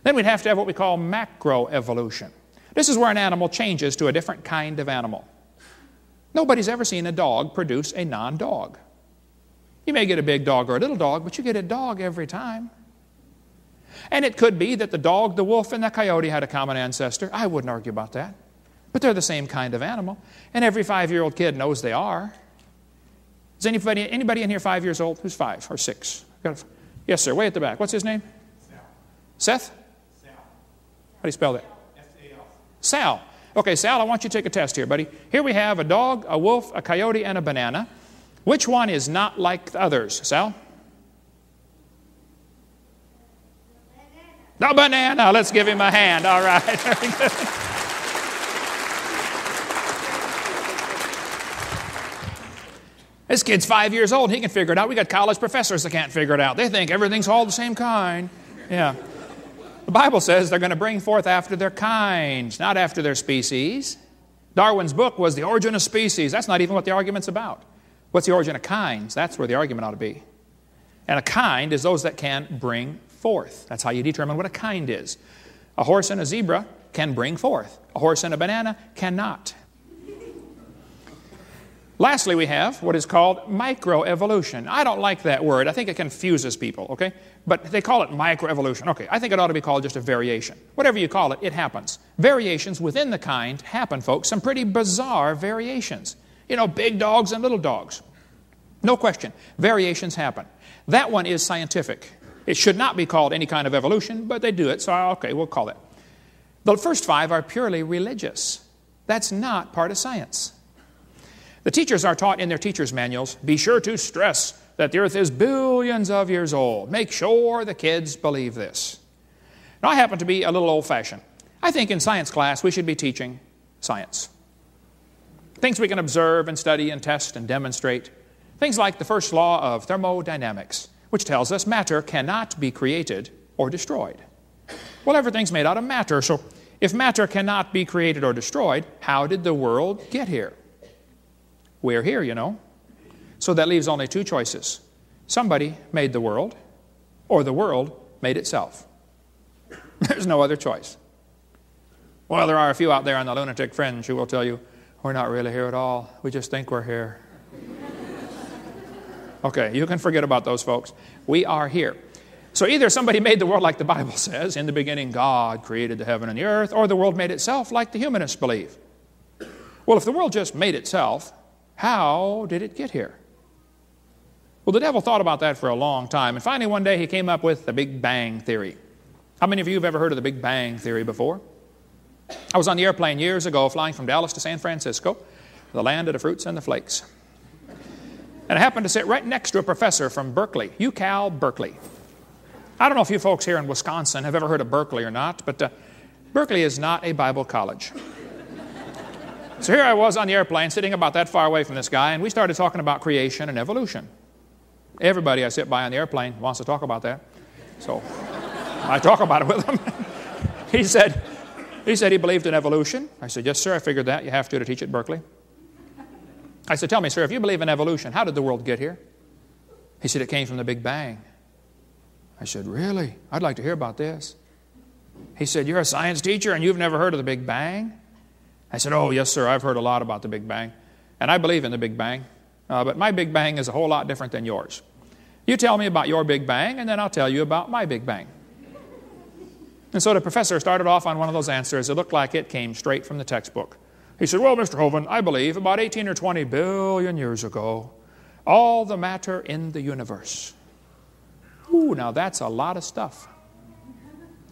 Then we'd have to have what we call macroevolution. This is where an animal changes to a different kind of animal. Nobody's ever seen a dog produce a non-dog. You may get a big dog or a little dog, but you get a dog every time. And it could be that the dog, the wolf, and the coyote had a common ancestor. I wouldn't argue about that. But they're the same kind of animal. And every 5-year-old kid knows they are. Is anybody in here 5 years old? Who's 5 or 6? Yes, sir. Way at the back. What's his name? Sal. Seth? Sal. How do you spell that? S-A-L. Sal. Okay, Sal, I want you to take a test here, buddy. Here we have a dog, a wolf, a coyote, and a banana. Which one is not like the others, Sal? The banana. Let's give him a hand. All right. Very good. This kid's 5 years old. He can figure it out. We got college professors that can't figure it out. They think everything's all the same kind. Yeah. The Bible says they're going to bring forth after their kinds, not after their species. Darwin's book was The Origin of Species. That's not even what the argument's about. What's the origin of kinds? That's where the argument ought to be. And a kind is those that can bring forth. That's how you determine what a kind is. A horse and a zebra can bring forth. A horse and a banana cannot. Lastly, we have what is called microevolution. I don't like that word. I think it confuses people, okay? But they call it microevolution. Okay, I think it ought to be called just a variation. Whatever you call it, it happens. Variations within the kind happen, folks. Some pretty bizarre variations. You know, big dogs and little dogs. No question. Variations happen. That one is scientific. It should not be called any kind of evolution, but they do it, so okay, we'll call it. The first 5 are purely religious. That's not part of science. The teachers are taught in their teachers' manuals, be sure to stress that the earth is billions of years old. Make sure the kids believe this. Now, I happen to be a little old-fashioned. I think in science class we should be teaching science. Things we can observe and study and test and demonstrate. Things like the first law of thermodynamics, which tells us matter cannot be created or destroyed. Well, everything's made out of matter, so if matter cannot be created or destroyed, how did the world get here? We're here, you know. So that leaves only 2 choices. Somebody made the world, or the world made itself. There's no other choice. Well, there are a few out there on the lunatic fringe who will tell you, we're not really here at all. We just think we're here. Okay, you can forget about those folks. We are here. So either somebody made the world like the Bible says, in the beginning God created the heaven and the earth, or the world made itself like the humanists believe. Well, if the world just made itself, how did it get here? Well, the devil thought about that for a long time, and finally one day he came up with the Big Bang Theory. How many of you have ever heard of the Big Bang Theory before? I was on the airplane years ago flying from Dallas to San Francisco, the land of the fruits and the flakes. And I happened to sit right next to a professor from Berkeley, UCal Berkeley. I don't know if you folks here in Wisconsin have ever heard of Berkeley or not, but Berkeley is not a Bible college. So here I was on the airplane sitting about that far away from this guy, and we started talking about creation and evolution. Everybody I sit by on the airplane wants to talk about that. So I talk about it with him. He said he believed in evolution. I said, yes, sir, I figured that. You have to teach at Berkeley. I said, tell me, sir, if you believe in evolution, how did the world get here? He said, it came from the Big Bang. I said, really? I'd like to hear about this. He said, you're a science teacher and you've never heard of the Big Bang? I said, oh, yes, sir, I've heard a lot about the Big Bang. And I believe in the Big Bang. But my Big Bang is a whole lot different than yours. You tell me about your Big Bang, and then I'll tell you about my Big Bang. And so the professor started off on one of those answers. It looked like it came straight from the textbook. He said, well, Mr. Hovind, I believe about 18 or 20 billion years ago, all the matter in the universe. Ooh, now that's a lot of stuff.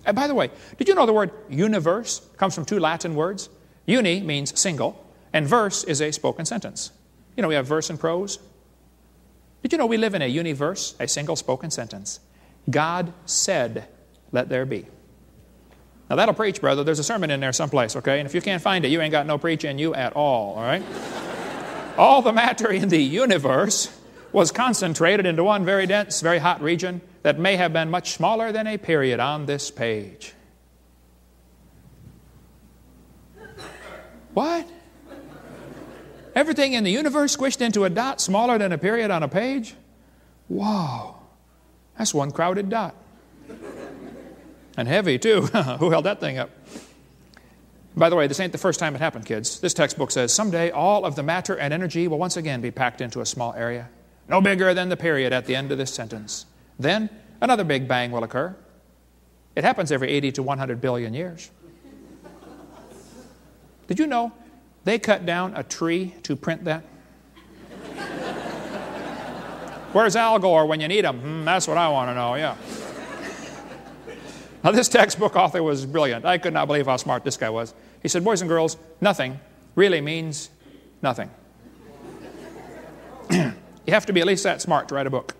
And by the way, did you know the word universe comes from 2 Latin words? Uni means single, and verse is a spoken sentence. You know, we have verse and prose. Did you know we live in a universe, a single spoken sentence? God said, let there be. Now that'll preach, brother. There's a sermon in there someplace, okay? And if you can't find it, you ain't got no preach in you at all right? All the matter in the universe was concentrated into one very dense, very hot region that may have been much smaller than a period on this page. What? Everything in the universe squished into a dot smaller than a period on a page? Wow. That's one crowded dot. And heavy, too. Who held that thing up? By the way, this ain't the first time it happened, kids. This textbook says, someday all of the matter and energy will once again be packed into a small area, no bigger than the period at the end of this sentence. Then another big bang will occur. It happens every 80 to 100 billion years. Did you know they cut down a tree to print that? Where's Al Gore when you need him? That's what I want to know, yeah. Now, this textbook author was brilliant. I could not believe how smart this guy was. He said, boys and girls, nothing really means nothing. You have to be at least that smart to write a book.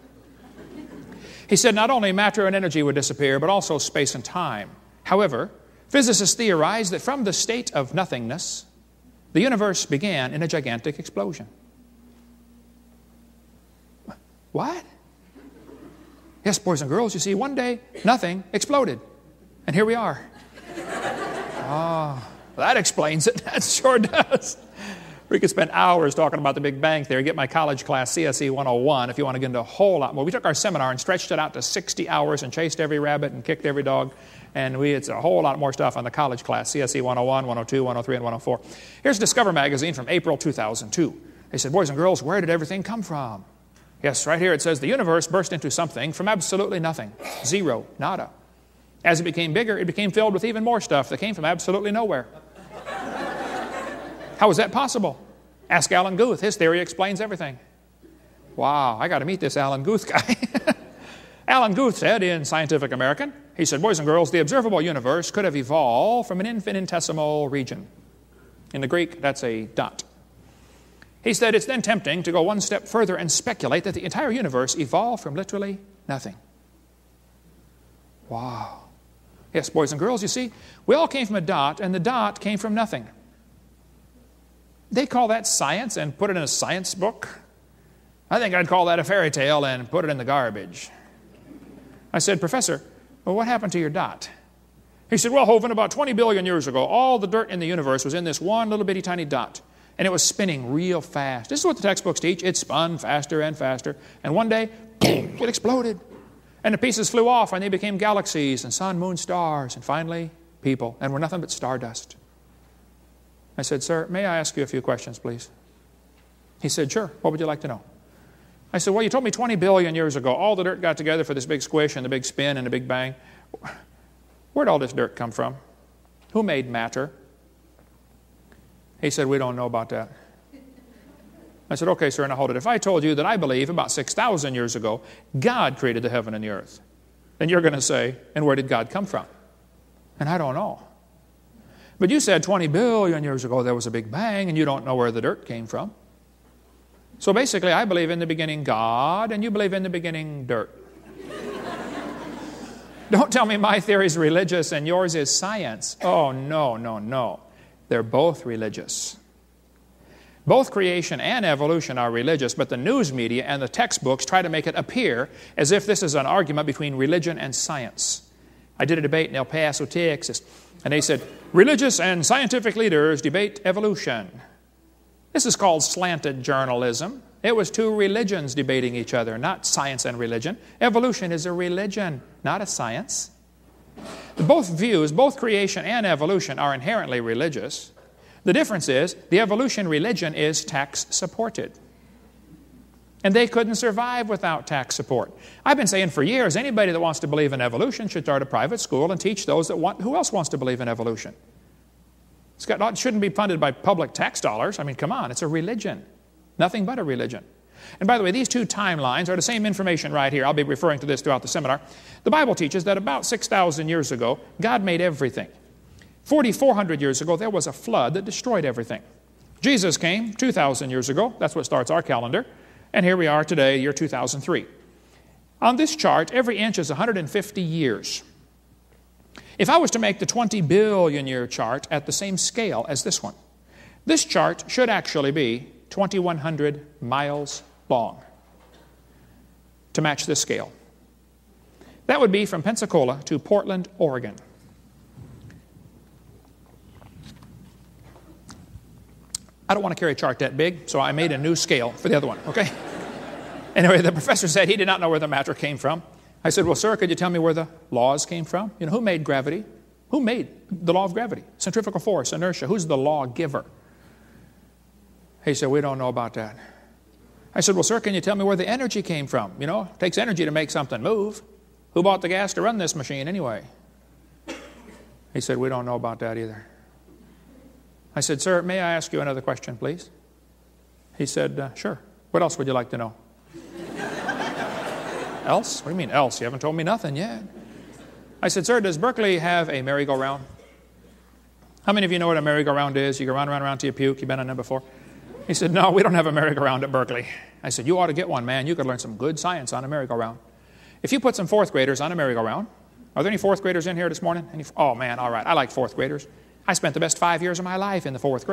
He said not only matter and energy would disappear, but also space and time. However, physicists theorize that from the state of nothingness, the universe began in a gigantic explosion. What? Yes, boys and girls, you see, one day, nothing exploded. And here we are. Oh, that explains it. That sure does. We could spend hours talking about the Big Bang Theory. Get my college class, CSE 101, if you want to get into a whole lot more. We took our seminar and stretched it out to 60 hours and chased every rabbit and kicked every dog. And it's a whole lot more stuff on the college class, CSE 101, 102, 103, and 104. Here's Discover magazine from April 2002. They said, boys and girls, where did everything come from? Yes, right here it says, the universe burst into something from absolutely nothing. Zero, nada. As it became bigger, it became filled with even more stuff that came from absolutely nowhere. How is that possible? Ask Alan Guth. His theory explains everything. Wow, I got to meet this Alan Guth guy. Alan Guth said in Scientific American, he said, boys and girls, the observable universe could have evolved from an infinitesimal region. In the Greek, that's a dot. He said it's then tempting to go one step further and speculate that the entire universe evolved from literally nothing. Wow. Yes, boys and girls, you see, we all came from a dot, and the dot came from nothing. They call that science and put it in a science book. I think I'd call that a fairy tale and put it in the garbage. I said, Professor, well, what happened to your dot? He said, well, Hovind, about 20 billion years ago, all the dirt in the universe was in this one little bitty tiny dot. And it was spinning real fast. This is what the textbooks teach. It spun faster and faster. And one day, boom, it exploded. And the pieces flew off, and they became galaxies and sun, moon, stars, and finally, people. And we're nothing but stardust. I said, sir, may I ask you a few questions, please? He said, sure. What would you like to know? I said, well, you told me 20 billion years ago, all the dirt got together for this big squish and the big spin and the big bang. Where'd all this dirt come from? Who made matter? He said, we don't know about that. I said, okay, sir, now hold it. If I told you that I believe about 6,000 years ago, God created the heaven and the earth, then you're going to say, and where did God come from? And I don't know. But you said 20 billion years ago there was a big bang, and you don't know where the dirt came from. So basically, I believe in the beginning God, and you believe in the beginning dirt. Don't tell me my theory is religious and yours is science. Oh, no, no, no. They're both religious. Both creation and evolution are religious, but the news media and the textbooks try to make it appear as if this is an argument between religion and science. I did a debate in El Paso, Texas, and they said, religious and scientific leaders debate evolution. This is called slanted journalism. It was two religions debating each other, not science and religion. Evolution is a religion, not a science. Both views, both creation and evolution, are inherently religious. The difference is the evolution religion is tax-supported. And they couldn't survive without tax support. I've been saying for years, anybody that wants to believe in evolution should start a private school and teach those that want. Who else wants to believe in evolution? It shouldn't be funded by public tax dollars. I mean, come on, it's a religion. Nothing but a religion. And by the way, these two timelines are the same information right here. I'll be referring to this throughout the seminar. The Bible teaches that about 6,000 years ago, God made everything. 4,400 years ago, there was a flood that destroyed everything. Jesus came 2,000 years ago. That's what starts our calendar. And here we are today, year 2003. On this chart, every inch is 150 years. If I was to make the 20 billion year chart at the same scale as this one, this chart should actually be 2,100 miles long to match this scale. That would be from Pensacola to Portland, Oregon. I don't want to carry a chart that big, so I made a new scale for the other one, okay? Anyway, the professor said he did not know where the matter came from. I said, well, sir, could you tell me where the laws came from? You know, who made gravity? Who made the law of gravity? Centrifugal force, inertia. Who's the lawgiver? He said, we don't know about that. I said, well, sir, can you tell me where the energy came from? You know, it takes energy to make something move. Who bought the gas to run this machine anyway? He said, we don't know about that either. I said, sir, may I ask you another question, please? He said, sure. What else would you like to know? Else? What do you mean else? You haven't told me nothing yet. I said, sir, does Berkeley have a merry-go-round? How many of you know what a merry-go-round is? You go round, round, round till you puke. You've been on them before? He said, no, we don't have a merry-go-round at Berkeley. I said, you ought to get one, man. You could learn some good science on a merry-go-round. If you put some fourth graders on a merry-go-round, are there any fourth graders in here this morning? Oh, man, all right. I like fourth graders. I spent the best 5 years of my life in the fourth grade.